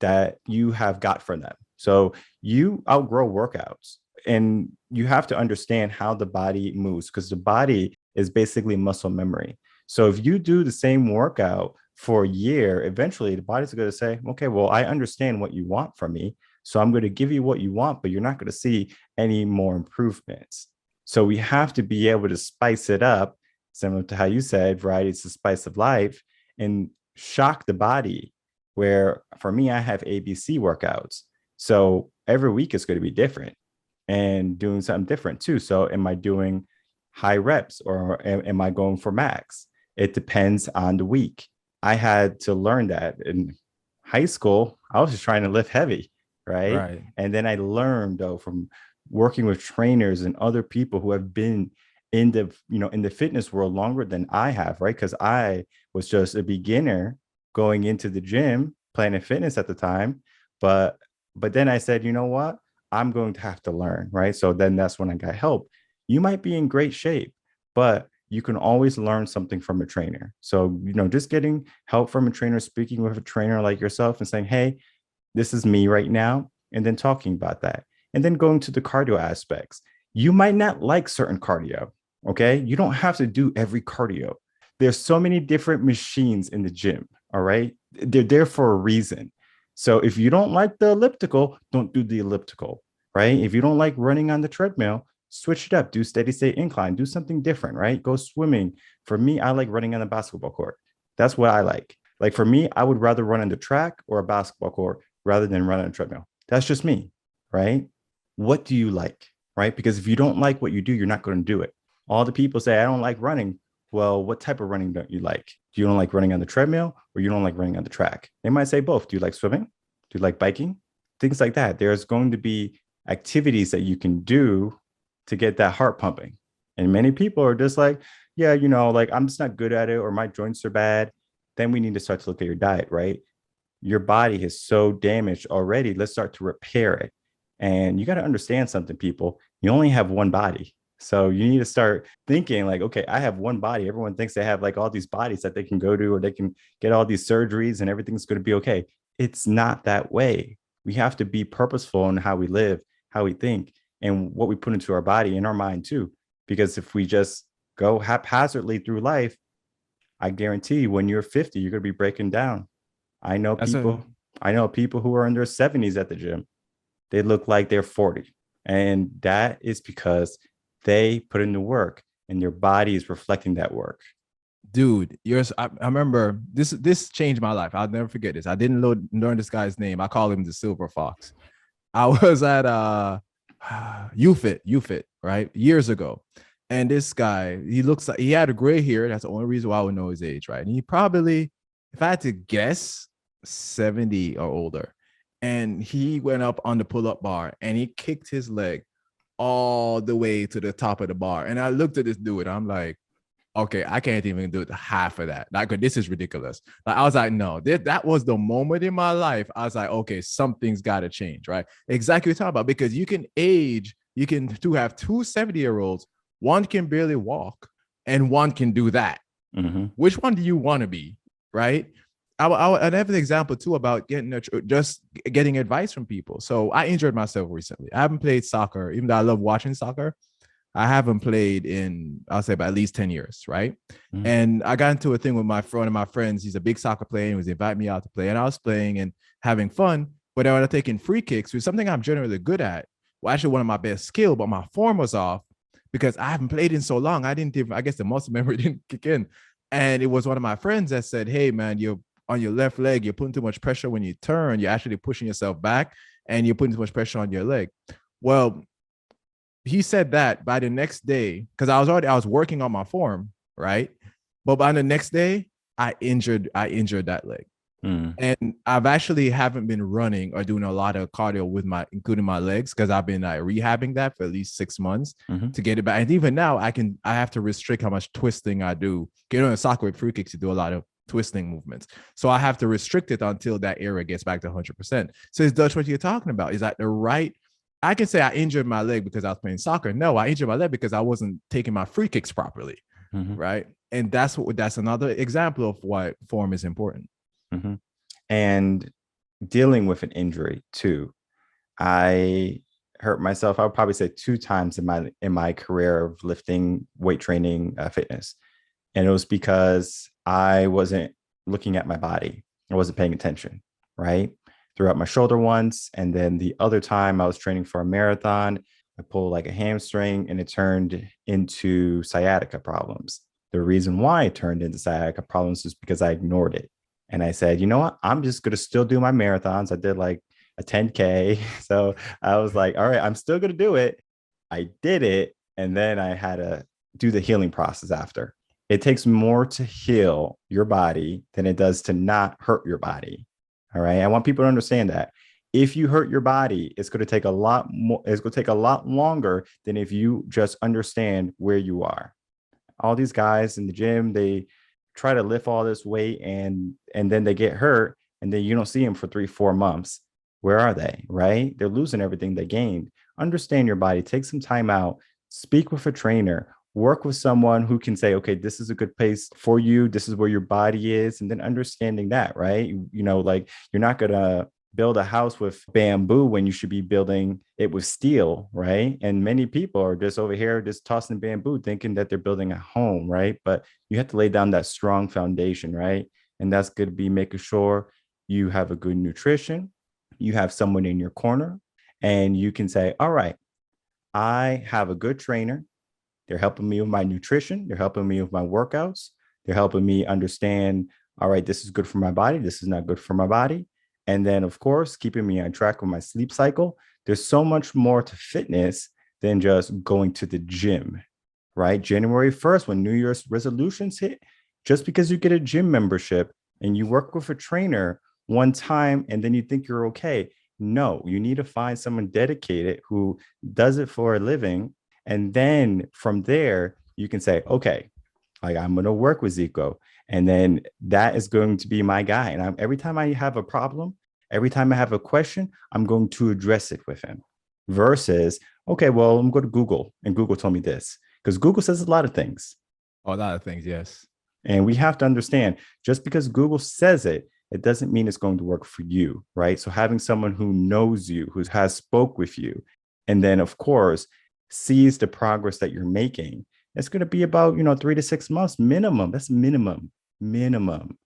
that you have got from them. So you outgrow workouts. and you have to understand how the body moves, because the body is basically muscle memory. So if you do the same workout for a year, eventually the body's going to say, okay, well, I understand what you want from me, so I'm going to give you what you want, but you're not going to see any more improvements. So we have to be able to spice it up, similar to how you said, variety is the spice of life, and shock the body. Where for me, I have ABC workouts. So every week is going to be different and doing something different too. So am I doing high reps or am I going for max? It depends on the week. I had to learn that in high school. I was just trying to lift heavy, right? Right. And then I learned though from working with trainers and other people who have been in the, in the fitness world longer than I have, right? Because I was just a beginner going into the gym, Planet Fitness at the time. But then I said, you know what? I'm going to have to learn, right? So then that's when I got help. You might be in great shape, but you can always learn something from a trainer. So, just getting help from a trainer, speaking with a trainer like yourself and saying, hey, this is me right now, and then talking about that. And then going to the cardio aspects. You might not like certain cardio, okay? You don't have to do every cardio. There's so many different machines in the gym, all right? They're there for a reason. So if you don't like the elliptical, don't do the elliptical, right? If you don't like running on the treadmill, switch it up, do steady state incline, do something different, right? Go swimming. For me, I like running on a basketball court. That's what I like. Like for me, I would rather run on the track or a basketball court rather than run on a treadmill. That's just me, right? What do you like, right? Because if you don't like what you do, you're not going to do it. All the people say, I don't like running. Well, what type of running don't you like? Do you don't like running on the treadmill or you don't like running on the track? They might say both. Do you like swimming? Do you like biking? Things like that. There's going to be activities that you can do to get that heart pumping. And many people are just like, yeah, like I'm just not good at it or my joints are bad. Then we need to start to look at your diet, right? Your body is so damaged already. Let's start to repair it. And you got to understand something, people. You only have one body. So you need to start thinking like, okay, I have one body. Everyone thinks they have like all these bodies that they can go to or they can get all these surgeries and everything's going to be okay. It's not that way. We have to be purposeful in how we live, how we think, and what we put into our body and our mind too. Because if we just go haphazardly through life, I guarantee you when you're 50, you're going to be breaking down. I know people who are in their 70s at the gym. They look like they're 40. And that is because they put in the work and their body is reflecting that work. Dude, I remember this changed my life. I'll never forget this. I didn't learn this guy's name. I call him the Silver Fox. I was at UFIT, right? Years ago. And this guy, he looks like he had a gray hair. That's the only reason why I would know his age, right? And he probably, if I had to guess, 70 or older. And he went up on the pull-up bar and he kicked his leg all the way to the top of the bar. And I looked at this dude. I'm like, okay, I can't even do half of that. Like, this is ridiculous. Like, I was like, no, that was the moment in my life. I was like, okay, something's got to change, right? Exactly what you're talking about, because you can age, you can have two 70-year-olds, one can barely walk and one can do that. Mm-hmm. Which one do you want to be, right? I have an example too about just getting advice from people. So I injured myself recently. I haven't played soccer, even though I love watching soccer. I haven't played in, I'll say, about at least 10 years, right? Mm-hmm. And I got into a thing with one of my friends. He's a big soccer player. He was inviting me out to play, and I was playing and having fun. But I was taking free kicks, which is something I'm generally good at. Well, actually, one of my best skills, but my form was off because I haven't played in so long. I guess the muscle memory didn't kick in. And it was one of my friends that said, hey, man, you're on your left leg, you're putting too much pressure when you turn. You're actually pushing yourself back and you're putting too much pressure on your leg. Well, he said that by the next day, because I was working on my form, right? But by the next day, I injured that leg. And I've actually haven't been running or doing a lot of cardio including my legs, because I've been rehabbing that for at least 6 months to get it back. And even now I have to restrict how much twisting I do. Get on a soccer with free kicks, you do a lot of twisting movements. So I have to restrict it until that area gets back to 100%. So it's Dutch, what you're talking about is that I can say I injured my leg because I was playing soccer. No, I injured my leg because I wasn't taking my free kicks properly. Right. And that's another example of why form is important. And dealing with an injury too. I hurt myself, I would probably say 2 times in my career of lifting, weight training, fitness. And it was because I wasn't looking at my body. I wasn't paying attention, right? Threw out my shoulder once. And then the other time I was training for a marathon, I pulled like a hamstring and it turned into sciatica problems. The reason why it turned into sciatica problems is because I ignored it. And I said, you know what? I'm just going to still do my marathons. I did like a 10K. So I was like, all right, I'm still going to do it. I did it. And then I had to do the healing process after. It takes more to heal your body than it does to not hurt your body. All right. I want people to understand that. If you hurt your body, it's going to take a lot more, it's going to take a lot longer than if you just understand where you are. All these guys in the gym, they try to lift all this weight and then they get hurt and then you don't see them for 3-4 months. Where are they? Right? They're losing everything they gained. Understand your body, take some time out, speak with a trainer, work with someone who can say, okay, this is a good place for you. This is where your body is. And then understanding that, right? Like you're not going to build a house with bamboo when you should be building it with steel, right? And many people are just over here just tossing bamboo thinking that they're building a home, right? But you have to lay down that strong foundation, right? And that's going to be making sure you have a good nutrition, you have someone in your corner, and you can say, all right, I have a good trainer. They're helping me with my nutrition. They're helping me with my workouts. They're helping me understand, all right, this is good for my body. This is not good for my body. And then, of course, keeping me on track with my sleep cycle. There's so much more to fitness than just going to the gym, right? January 1st, when New Year's resolutions hit, just because you get a gym membership and you work with a trainer one time and then you think you're okay. No, you need to find someone dedicated who does it for a living. And then from there, you can say, okay, like I'm going to work with Zeco. And then that is going to be my guy. And every time I have a problem, every time I have a question, I'm going to address it with him versus, okay, well, I'm going to Google and Google told me this because Google says a lot of things. A lot of things, yes. And we have to understand just because Google says it, it doesn't mean it's going to work for you, right? So having someone who knows you, who has spoke with you, and then of course, sees the progress that you're making, it's going to be about, 3 to 6 months minimum. That's minimum,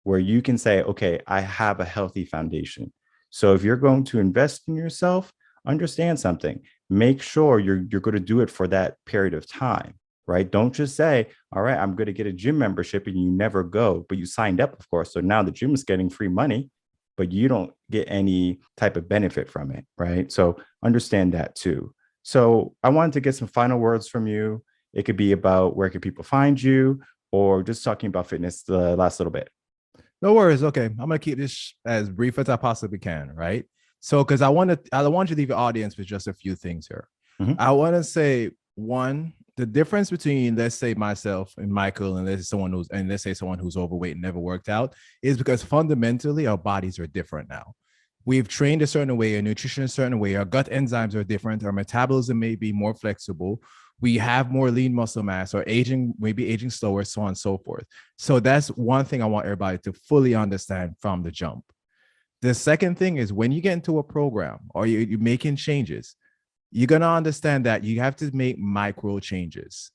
where you can say, okay, I have a healthy foundation. So if you're going to invest in yourself, understand something. Make sure you're going to do it for that period of time, right? Don't just say, all right, I'm going to get a gym membership and you never go, but you signed up, of course. So now the gym is getting free money, but you don't get any type of benefit from it, right? So understand that too. So I wanted to get some final words from you. It could be about where can people find you or just talking about fitness the last little bit. No worries. Okay. I'm going to keep this as brief as I possibly can, right? So, because I want you to leave the audience with just a few things here. Mm-hmm. I want to say, one, the difference between, let's say, myself and Michael, and let's say someone who's overweight and never worked out, is because fundamentally our bodies are different now. We've trained a certain way, our nutrition a certain way, our gut enzymes are different, our metabolism may be more flexible, we have more lean muscle mass, or maybe aging slower, so on and so forth. So that's one thing I want everybody to fully understand from the jump. The second thing is when you get into a program or you're making changes, you're going to understand that you have to make micro changes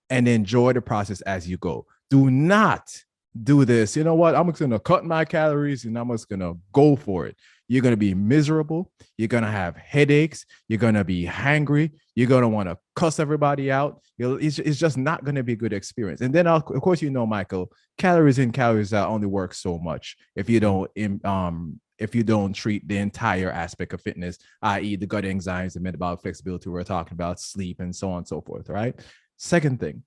and enjoy the process as you go. Do not do this. You know what? I'm just going to cut my calories and I'm just going to go for it. You're going to be miserable. You're going to have headaches. You're going to be hangry. You're going to want to cuss everybody out. It's just not going to be a good experience. And then, of course, Michael, calories in, calories out only work so much if you don't treat the entire aspect of fitness, i.e. the gut enzymes, the metabolic flexibility we're talking about, sleep, and so on and so forth, right? Second thing.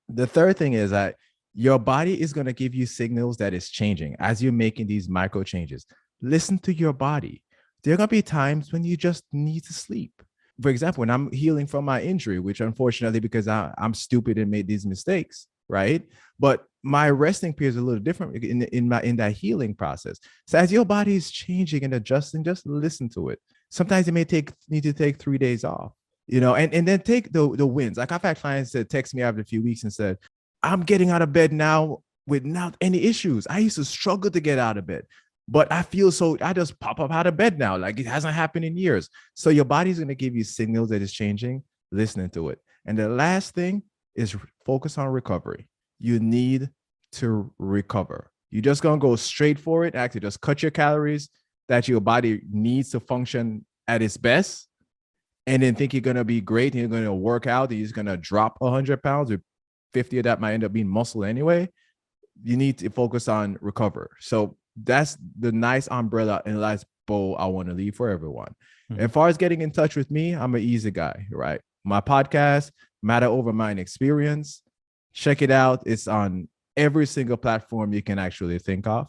The third thing is that your body is going to give you signals that it's changing as you're making these micro changes. Listen to your body. There are going to be times when you just need to sleep. For example, when I'm healing from my injury, which unfortunately, because I'm stupid and made these mistakes, right? But my resting period is a little different in that healing process. So as your body is changing and adjusting, just listen to it. Sometimes it may need to take 3 days off, and then take the wins. Like I've had clients that text me after a few weeks and said, I'm getting out of bed now without any issues. I used to struggle to get out of bed. but I just pop up out of bed now. Like it hasn't happened in years. So your body's going to give you signals that it's changing, listening to it. And the last thing is focus on recovery. You need to recover. You're just going to go straight for it. Actually, just cut your calories that your body needs to function at its best. And then think you're going to be great. And you're going to work out. And you're just going to drop 100 pounds, or 50 of that might end up being muscle anyway. You need to focus on recover. So that's the nice umbrella and nice bow I want to leave for everyone. Mm-hmm. As far as getting in touch with me, I'm an easy guy, right? My podcast, Matter Over Mind Experience. Check it out. It's on every single platform you can actually think of.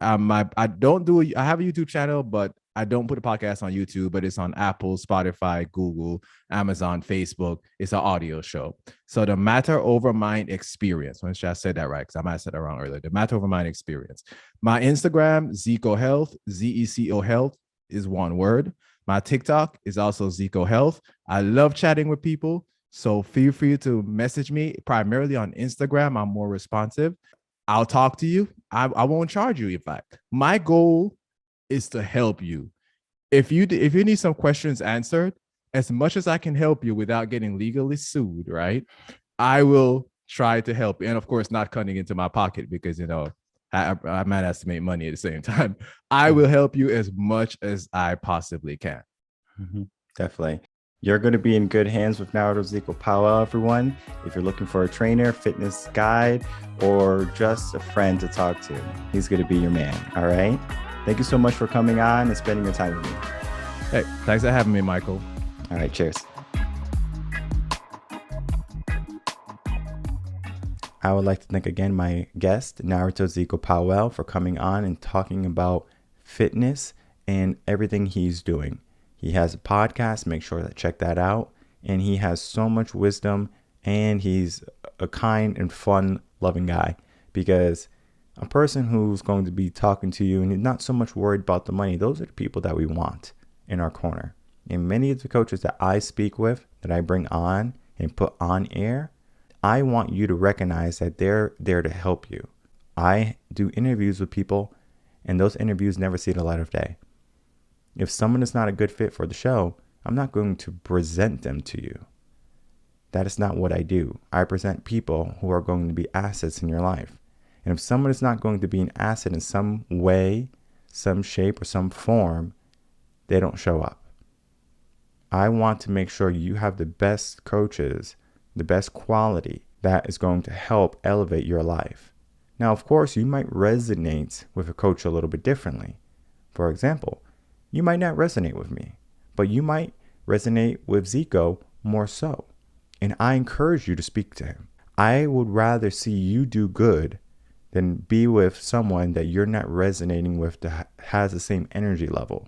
I have a YouTube channel, but I don't put a podcast on YouTube, but it's on Apple, Spotify, Google, Amazon, Facebook. It's an audio show. So the Matter Over Mind Experience. When should I say that right? Because I might have said that wrong earlier. The Matter Over Mind Experience. My Instagram, Zeco Health, ZECO Health is one word. My TikTok is also Zeco Health. I love chatting with people. So feel free to message me primarily on Instagram. I'm more responsive. I'll talk to you. I won't charge you. In fact, my goal is to help you. If you need some questions answered, as much as I can help you without getting legally sued, right? I will try to help you. And of course, not cutting into my pocket because, I might have to make money at the same time. I will help you as much as I possibly can. Mm-hmm. Definitely. You're going to be in good hands with Narado Zeco Powell, everyone. If you're looking for a trainer, fitness guide, or just a friend to talk to, he's going to be your man. All right. Thank you so much for coming on and spending your time with me. Hey, thanks for having me, Michael. All right. Cheers. I would like to thank again my guest, Narado Zeco Powell, for coming on and talking about fitness and everything he's doing. He has a podcast. Make sure to check that out. And he has so much wisdom, and he's a kind and fun loving guy, because a person who's going to be talking to you and he's not so much worried about the money, those are the people that we want in our corner. And many of the coaches that I speak with, that I bring on and put on air, I want you to recognize that they're there to help you. I do interviews with people, and those interviews never see the light of day. If someone is not a good fit for the show, I'm not going to present them to you. That is not what I do. I present people who are going to be assets in your life. And if someone is not going to be an asset in some way, some shape, or some form, they don't show up. I want to make sure you have the best coaches, the best quality that is going to help elevate your life. Now, of course, you might resonate with a coach a little bit differently. For example, you might not resonate with me, but you might resonate with Zeco more so. And I encourage you to speak to him. I would rather see you do good than be with someone that you're not resonating with that has the same energy level.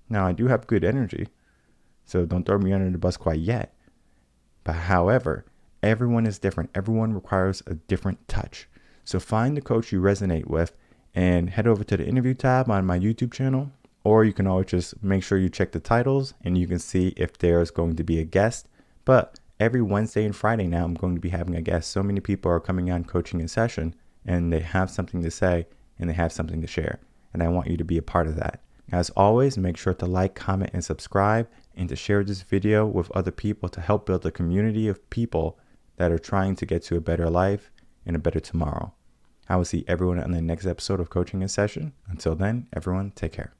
Now, I do have good energy, so don't throw me under the bus quite yet. But however, everyone is different. Everyone requires a different touch. So find the coach you resonate with and head over to the interview tab on my YouTube channel. Or you can always just make sure you check the titles and you can see if there's going to be a guest. But every Wednesday and Friday now, I'm going to be having a guest. So many people are coming on coaching in session, and they have something to say and they have something to share. And I want you to be a part of that. As always, make sure to like, comment, and subscribe, and to share this video with other people to help build a community of people that are trying to get to a better life and a better tomorrow. I will see everyone on the next episode of Coaching in Session. Until then, everyone, take care.